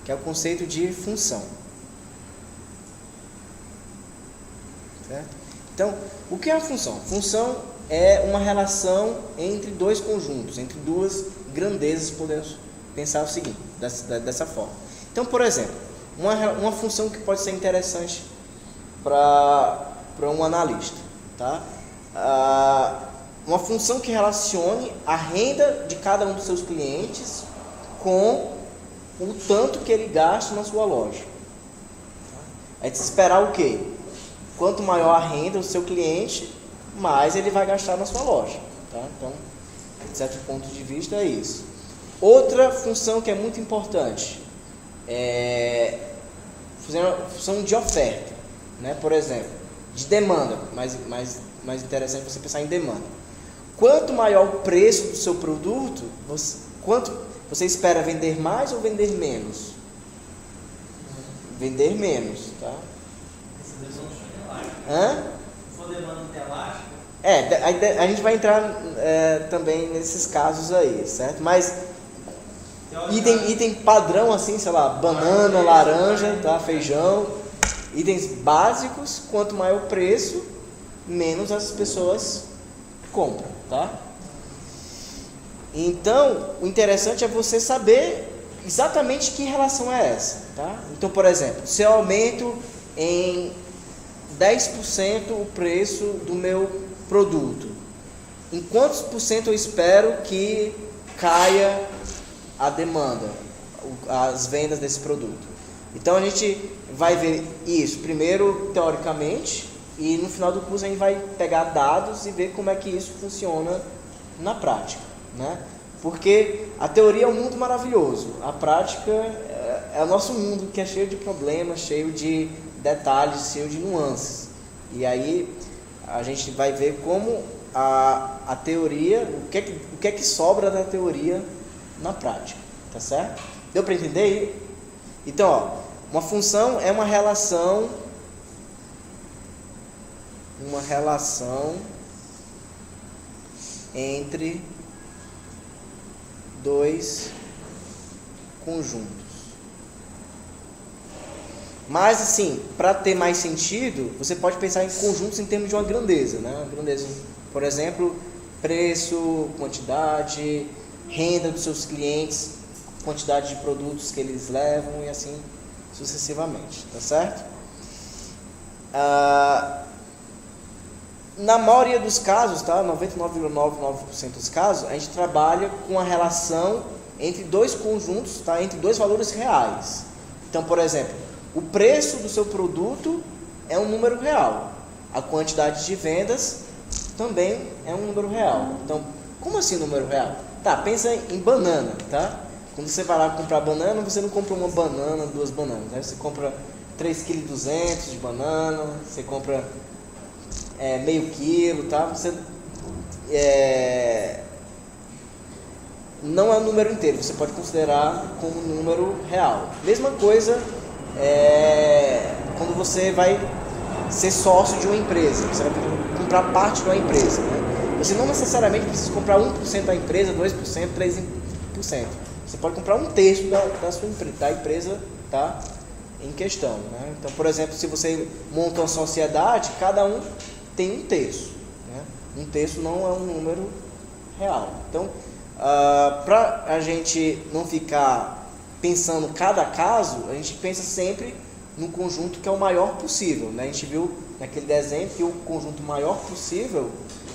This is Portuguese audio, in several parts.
que é o conceito de função. Certo? Então, o que é a função? Função é uma relação entre dois conjuntos, entre duas grandezas, podemos pensar o seguinte, dessa forma. Então, por exemplo, uma função que pode ser interessante para um analista, tá? Uma função que relacione a renda de cada um dos seus clientes com o tanto que ele gasta na sua loja. É de se esperar o quê? Quanto maior a renda do seu cliente, mais ele vai gastar na sua loja. Tá? Então, de certo ponto de vista, é isso. Outra função que é muito importante é função de oferta, né? Por exemplo, de demanda, mais interessante você pensar em demanda. Quanto maior o preço do seu produto, quanto você espera vender mais ou vender menos? Vender menos, tá? Hã? Se for demanda interelástica? A gente vai entrar também nesses casos aí, certo? Mas item padrão assim, sei lá, banana, laranja, tá? Feijão, itens básicos, quanto maior o preço, menos as pessoas compram, tá? Então, o interessante é você saber exatamente que relação é essa, tá? Então, por exemplo, se eu aumento em 10% o preço do meu produto, em quantos por cento eu espero que caia a demanda, as vendas desse produto? Então a gente vai ver isso primeiro teoricamente e no final do curso a gente vai pegar dados e ver como é que isso funciona na prática, né? Porque a teoria é um mundo maravilhoso, a prática é o nosso mundo que é cheio de problemas, cheio de detalhes, cheio de nuances. E aí a gente vai ver como a teoria, o que é que sobra da teoria na prática, tá certo? Deu para entender? Então, ó, uma função é uma relação entre dois conjuntos. Mas assim, para ter mais sentido, você pode pensar em conjuntos em termos de uma grandeza, né? Uma grandeza, por exemplo, preço, quantidade, renda dos seus clientes, quantidade de produtos que eles levam e assim sucessivamente, tá certo? Na maioria dos casos, tá? 99,99% dos casos, a gente trabalha com a relação entre dois conjuntos, tá? Entre dois valores reais. Então, por exemplo, o preço do seu produto é um número real. A quantidade de vendas também é um número real. Então, como assim número real? Tá, pensa em banana, tá? Quando você vai lá comprar banana, você não compra uma banana, duas bananas, né? Você compra 3,2 kg de banana, você compra meio quilo, tá? Você não é um número inteiro, você pode considerar como número real. Mesma coisa quando você vai ser sócio de uma empresa, você vai comprar parte de uma empresa, né? Você não necessariamente precisa comprar 1% da empresa, 2%, 3%. Você pode comprar um terço da empresa, tá? Em questão, né? Então, por exemplo, se você monta uma sociedade, cada um tem um terço, né? Um terço não é um número real. Então, para a gente não ficar pensando cada caso, a gente pensa sempre no conjunto que é o maior possível, né? A gente viu naquele desenho que o conjunto maior possível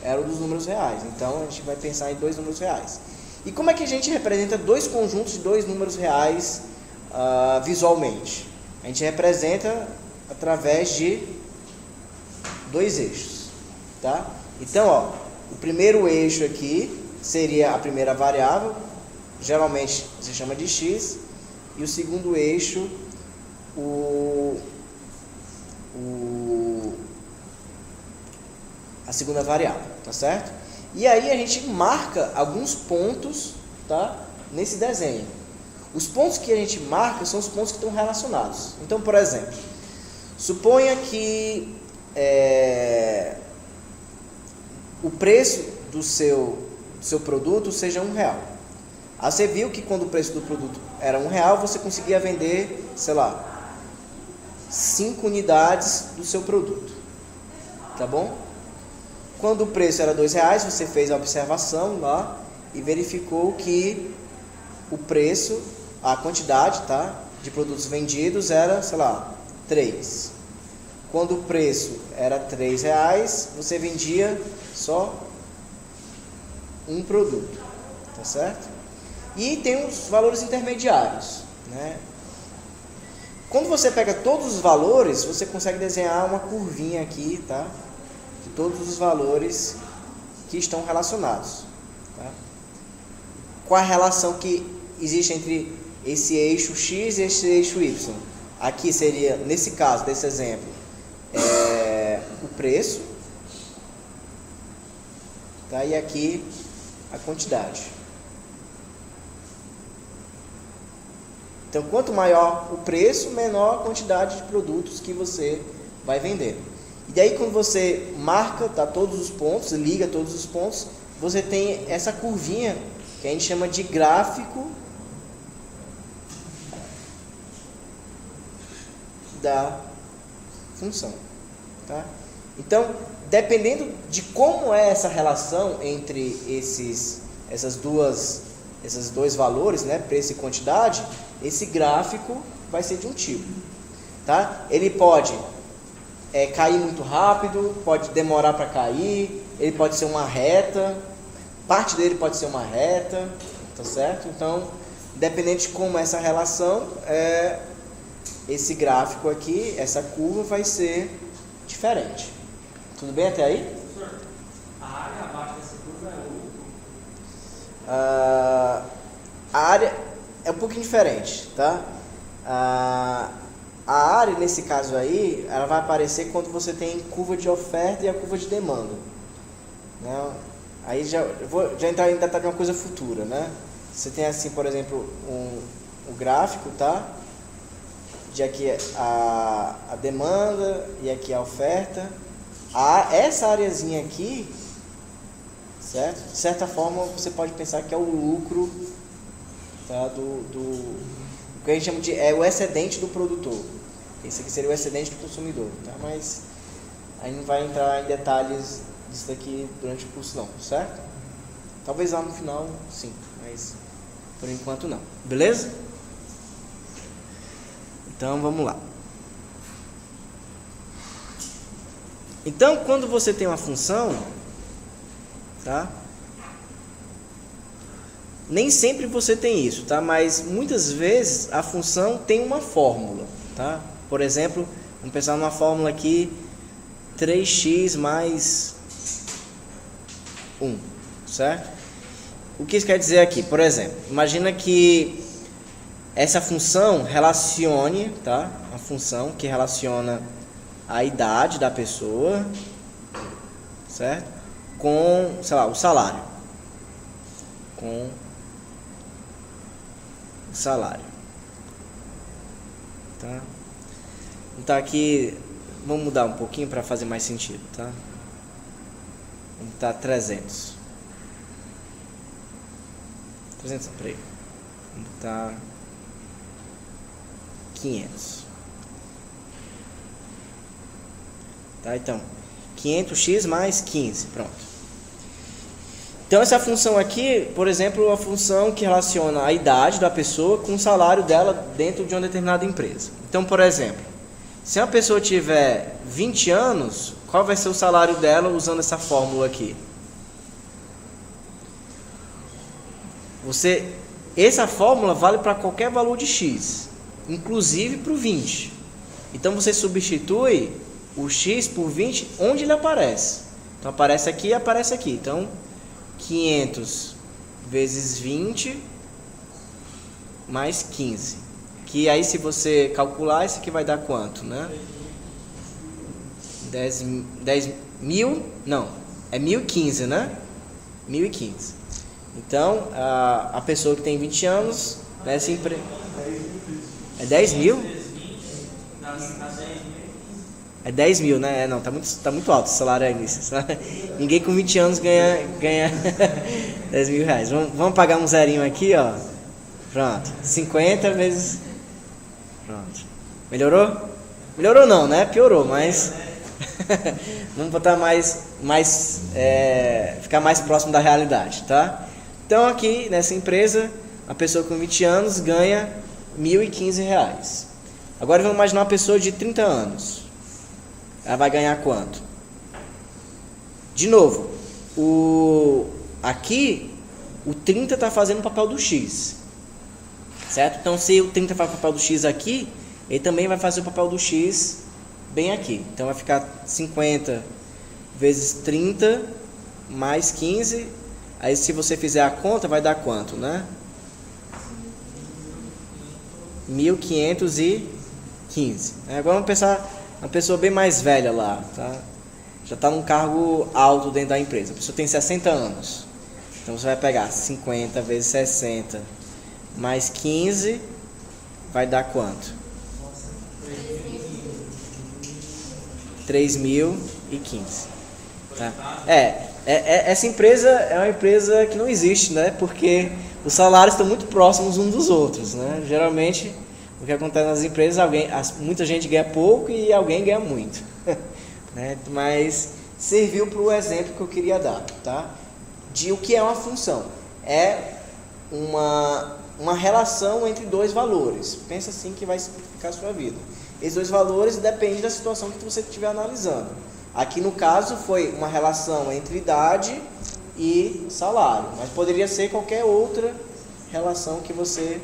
era o dos números reais. Então, a gente vai pensar em dois números reais. E como é que a gente representa dois conjuntos de dois números reais visualmente? A gente representa através de dois eixos, tá? Então, ó, o primeiro eixo aqui seria a primeira variável, geralmente se chama de x, e o segundo eixo, a segunda variável, tá certo? E aí a gente marca alguns pontos, tá? Nesse desenho. Os pontos que a gente marca são os pontos que estão relacionados. Então, por exemplo, suponha que o preço do seu produto seja R$1. Aí você viu que quando o preço do produto era R$1, você conseguia vender, sei lá, 5 unidades do seu produto. Tá bom? Quando o preço era R$2, você fez a observação lá e verificou que o preço, a quantidade, tá, de produtos vendidos era, sei lá, 3. Quando o preço era R$3, você vendia só um produto, tá certo? E tem os valores intermediários, né? Quando você pega todos os valores, você consegue desenhar uma curvinha aqui, tá? De todos os valores que estão relacionados, tá? Qual a relação que existe entre esse eixo X e esse eixo Y? Aqui seria, nesse caso, desse exemplo, o preço, tá? E aqui a quantidade. Então, quanto maior o preço, menor a quantidade de produtos que você vai vender. E daí, quando você marca, tá, todos os pontos, liga todos os pontos, você tem essa curvinha que a gente chama de gráfico da função, tá? Então, dependendo de como é essa relação entre esses dois valores, né, preço e quantidade, esse gráfico vai ser de um tipo, tá? Ele pode cair muito rápido, pode demorar para cair, ele pode ser uma reta, parte dele pode ser uma reta, tá certo? Então, dependente de como é essa relação, esse gráfico aqui, essa curva vai ser diferente. Tudo bem até aí? Professor, a área abaixo dessa curva é o lucro? A área é um pouquinho diferente, tá? A área, nesse caso aí, ela vai aparecer quando você tem curva de oferta e a curva de demanda, né? Aí eu vou entrar em detalhe de uma coisa futura, né? Você tem assim, por exemplo, um gráfico, tá? De aqui a demanda e aqui a oferta. Essa areazinha aqui, certo? De certa forma, você pode pensar que é o lucro, tá? O que a gente chama de o excedente do produtor. Esse aqui seria o excedente do consumidor, tá? Mas aí não vai entrar em detalhes disso daqui durante o curso não, certo? Talvez lá no final, sim, mas por enquanto não. Beleza? Então vamos lá. Então, quando você tem uma função, tá? Nem sempre você tem isso, tá? Mas muitas vezes a função tem uma fórmula, tá? Por exemplo, vamos pensar numa fórmula aqui, 3x mais 1, certo? O que isso quer dizer aqui? Por exemplo, imagina que essa função relacione, tá? Uma função que relaciona a idade da pessoa, certo? Com, sei lá, o salário. Com o salário. Tá? Então aqui, vamos mudar um pouquinho para fazer mais sentido, tá? Vamos botar 300. 300, peraí. Vamos botar 500. Tá, então, 500x mais 15, pronto. Então essa função aqui, por exemplo, é uma função que relaciona a idade da pessoa com o salário dela dentro de uma determinada empresa. Então, por exemplo, se uma pessoa tiver 20 anos, qual vai ser o salário dela usando essa fórmula aqui? Essa fórmula vale para qualquer valor de x, inclusive para o 20. Então você substitui o x por 20 onde ele aparece. Então aparece aqui e aparece aqui. Então 500 vezes 20 mais 15. Que aí, se você calcular, isso aqui vai dar quanto, né? 10 mil, não, é 1015, né? 1015. Então, a pessoa que tem 20 anos, nessa empresa... É 10 mil? É 10 mil, né? Não, tá muito alto o salário aí nisso. Ninguém com 20 anos ganha R$10.000. Vamos pagar um zerinho aqui, ó. Pronto. 50 vezes... Pronto. Melhorou? Melhorou não, né? Piorou, mas... Vamos botar ficar mais próximo da realidade, tá? Então aqui, nessa empresa, a pessoa com 20 anos ganha R$1.015. Agora vamos imaginar uma pessoa de 30 anos. Ela vai ganhar quanto? De novo, aqui, o 30 está fazendo o papel do X. Certo? Então, se o 30 faz o papel do X aqui, ele também vai fazer o papel do X bem aqui. Então, vai ficar 50 vezes 30 mais 15. Aí, se você fizer a conta, vai dar quanto, né? 1.515. Agora vamos pensar uma pessoa bem mais velha lá, tá? Já está num cargo alto dentro da empresa. A pessoa tem 60 anos. Então você vai pegar 50 vezes 60 mais 15, vai dar quanto? 3.015. Tá? Essa empresa é uma empresa que não existe, né? Porque os salários estão muito próximos uns dos outros, né? Geralmente, o que acontece nas empresas, muita gente ganha pouco e alguém ganha muito. Né? Mas serviu para o exemplo que eu queria dar, tá? De o que é uma função. É uma relação entre dois valores. Pensa assim que vai simplificar a sua vida. Esses dois valores dependem da situação que você estiver analisando. Aqui no caso foi uma relação entre idade e salário, mas poderia ser qualquer outra relação que você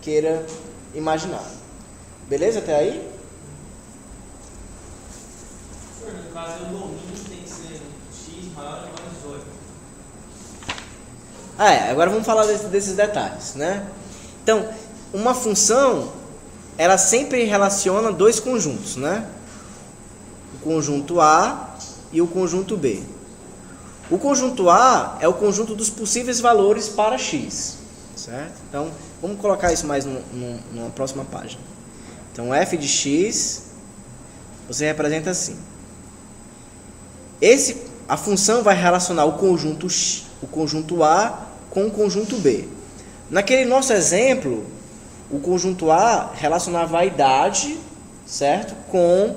queira imaginar. Beleza até aí? No caso, o domínio tem que ser X maior ou igual a 18. Agora vamos falar desses detalhes, né? Então, uma função, ela sempre relaciona dois conjuntos, né? O conjunto A e o conjunto B. O conjunto A é o conjunto dos possíveis valores para X, certo? Então, vamos colocar isso mais numa próxima página. Então, f de x, você representa assim. A função vai relacionar o conjunto A com o conjunto B. Naquele nosso exemplo, o conjunto A relacionava a idade, certo? Com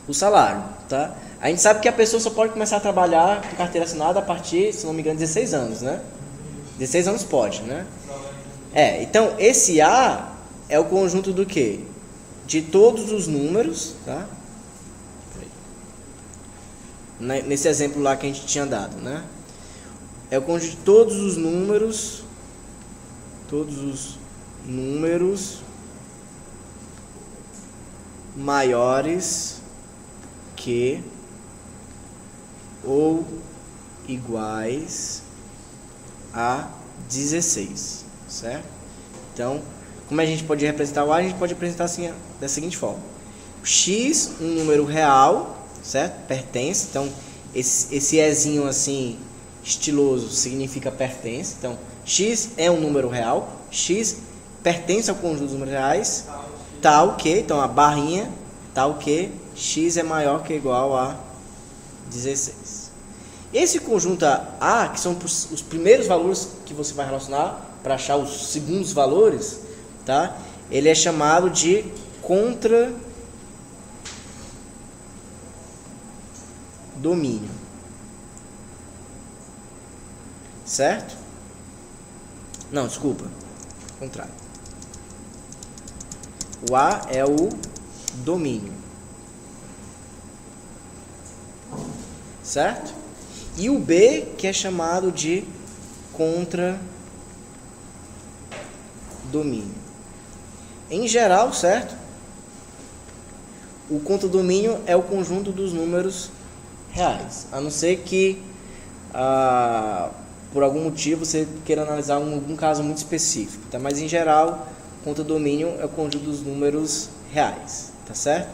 o salário, tá? A gente sabe que a pessoa só pode começar a trabalhar com carteira assinada a partir, se não me engano, de 16 anos, né? 16 anos pode, né? Então, esse A é o conjunto do quê? De todos os números, tá? Nesse exemplo lá que a gente tinha dado, né? É o conjunto de todos os números maiores que ou iguais a 16, certo? Então, como a gente pode representar o A, a gente pode representar assim, da seguinte forma: x, um número real, certo? Pertence. Então, esse ezinho assim estiloso significa pertence. Então, x é um número real, x pertence ao conjunto dos números reais, tal que, então a barrinha, tal que x é maior que ou igual a 16. Esse conjunto A, que são os primeiros valores que você vai relacionar para achar os segundos valores, tá? Ele é chamado de contradomínio. Certo? Não, desculpa. Contrário. O A é o domínio. Certo? E o B, que é chamado de contradomínio. Em geral, certo? O contradomínio é o conjunto dos números reais. A não ser que, por algum motivo, você queira analisar algum caso muito específico. Tá? Mas, em geral, o contradomínio é o conjunto dos números reais. Tá certo?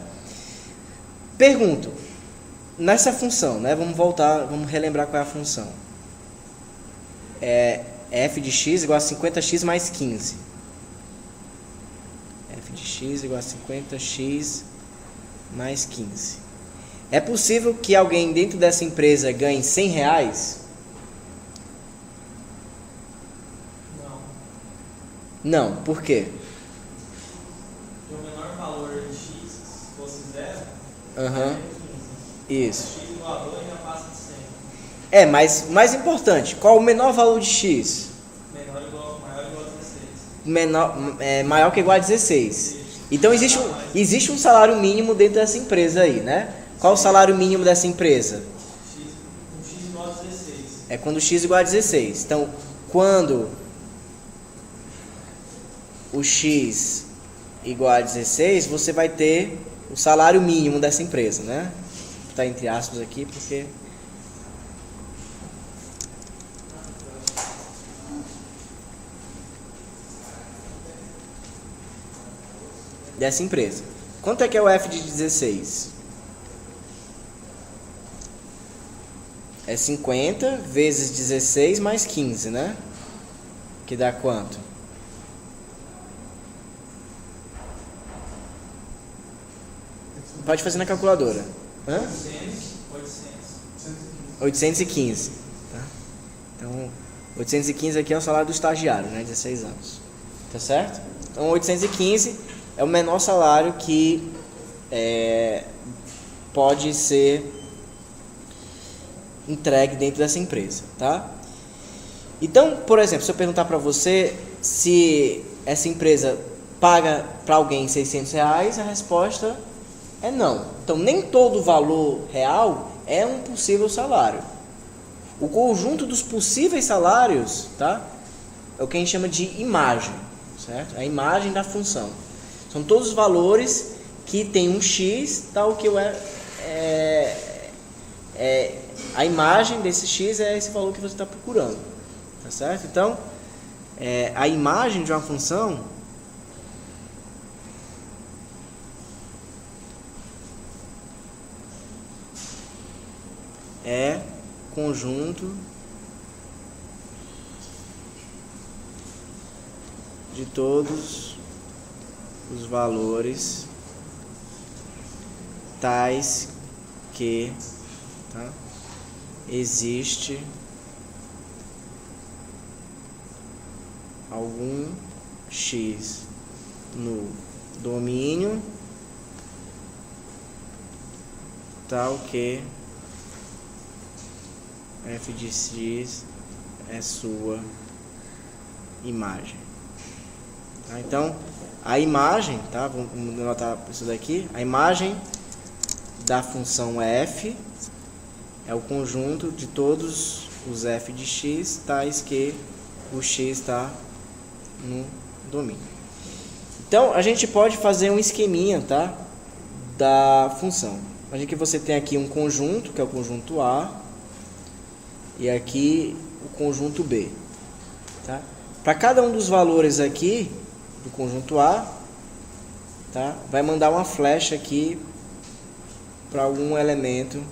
Pergunto. Nessa função, né? Vamos relembrar qual é a função. É f de x igual a 50x mais 15. F de x igual a 50x mais 15. É possível que alguém dentro dessa empresa ganhe R$100? Não, por quê? Porque o menor valor de x, se fosse 0, Aham. Isso. x igualou e já passa de 100. Mas mais importante, qual o menor valor de x? Maior ou igual a 16. Maior que ou igual a 16. Então existe um salário mínimo dentro dessa empresa aí, né? Qual o salário mínimo dessa empresa? X igual a 16. É quando x igual a 16. Então, quando o x igual a 16, você vai ter o salário mínimo dessa empresa, né? Está entre aspas aqui porque... dessa empresa. Quanto é que é o f de 16? É 50 vezes 16 mais 15, né? Que dá quanto? Pode fazer na calculadora. 815. Tá? Então, 815 aqui é o salário do estagiário, né? 16 anos. Tá certo? Então, 815 é o menor salário que pode ser entregue dentro dessa empresa, tá? Então, por exemplo, se eu perguntar para você se essa empresa paga para alguém R$600, a resposta é não. Então, nem todo valor real é um possível salário. O conjunto dos possíveis salários, tá? É o que a gente chama de imagem, certo? A imagem da função. São todos os valores que tem um x, tal que a imagem desse x é esse valor que você está procurando, tá certo? Então, a imagem de uma função é conjunto de todos os valores tais que, tá, existe algum x no domínio tal que f de x é sua imagem. Tá? Então, a imagem, tá? Vamos anotar isso daqui. A imagem da função f é o conjunto de todos os f de x tais que o x está no domínio. Então, a gente pode fazer um esqueminha, tá? Da função. Imagina que você tem aqui um conjunto, que é o conjunto A, e aqui o conjunto B, tá? Para cada um dos valores aqui do conjunto A, tá? Vai mandar uma flecha aqui para algum elemento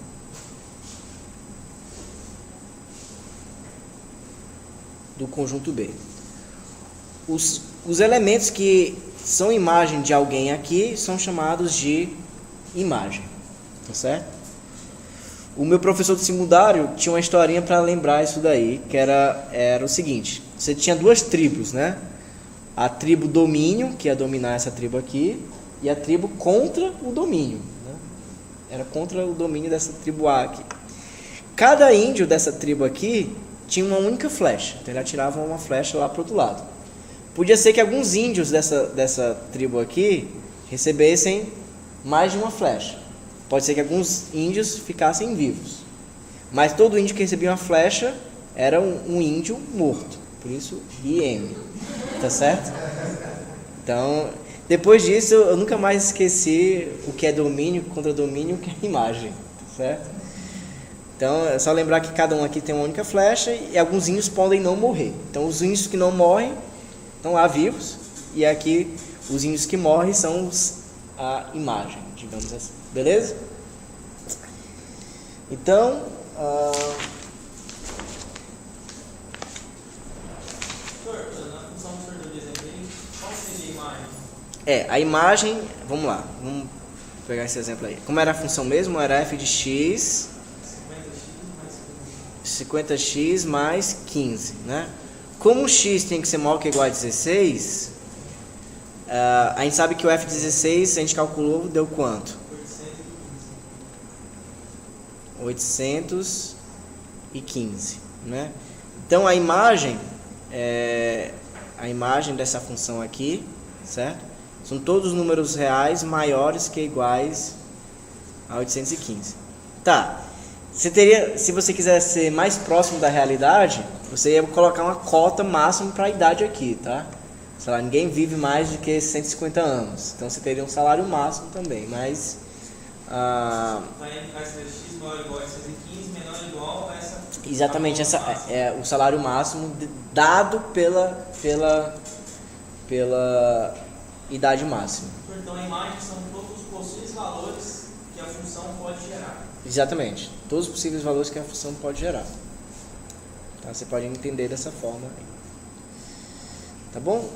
do conjunto B. Os elementos que são imagem de alguém aqui são chamados de imagem, tá certo? O meu professor de secundário tinha uma historinha para lembrar isso daí, que era o seguinte: você tinha duas tribos, né? A tribo domínio, que ia dominar essa tribo aqui, e a tribo contra o domínio, né? Era contra o domínio dessa tribo A aqui. Cada índio dessa tribo aqui tinha uma única flecha, então ele atirava uma flecha lá para o outro lado. Podia ser que alguns índios dessa tribo aqui recebessem mais de uma flecha. Pode ser que alguns índios ficassem vivos. Mas todo índio que recebia uma flecha era um índio morto. Por isso, IM. Tá certo? Então, depois disso, eu nunca mais esqueci o que é domínio contra domínio, o que é imagem. Tá certo? Então, é só lembrar que cada um aqui tem uma única flecha e alguns índios podem não morrer. Então, os índios que não morrem estão lá vivos. E aqui, os índios que morrem são a imagem, digamos assim. Beleza? Então, Na função que o senhor deu de exemplo aí, qual seria a imagem? a imagem, vamos lá, vamos pegar esse exemplo aí. Como era a função mesmo? Era f de x 50x mais 15, né? como o x tem que ser maior que ou igual a 16, a gente sabe que o f16, a gente calculou, deu quanto? 815, né? Então a imagem dessa função aqui, certo? São todos os números reais maiores que iguais a 815. Tá. Se você quiser ser mais próximo da realidade, você ia colocar uma cota máxima para a idade aqui, tá? Sei lá, ninguém vive mais do que 150 anos. Então você teria um salário máximo também, mas vai ser x maior ou igual a 815, menor ou igual a essa. Exatamente, essa é o salário máximo dado pela idade máxima. Então a imagem são todos os possíveis valores que a função pode gerar. Exatamente, todos os possíveis valores que a função pode gerar. Tá? Você pode entender dessa forma aí. Tá bom?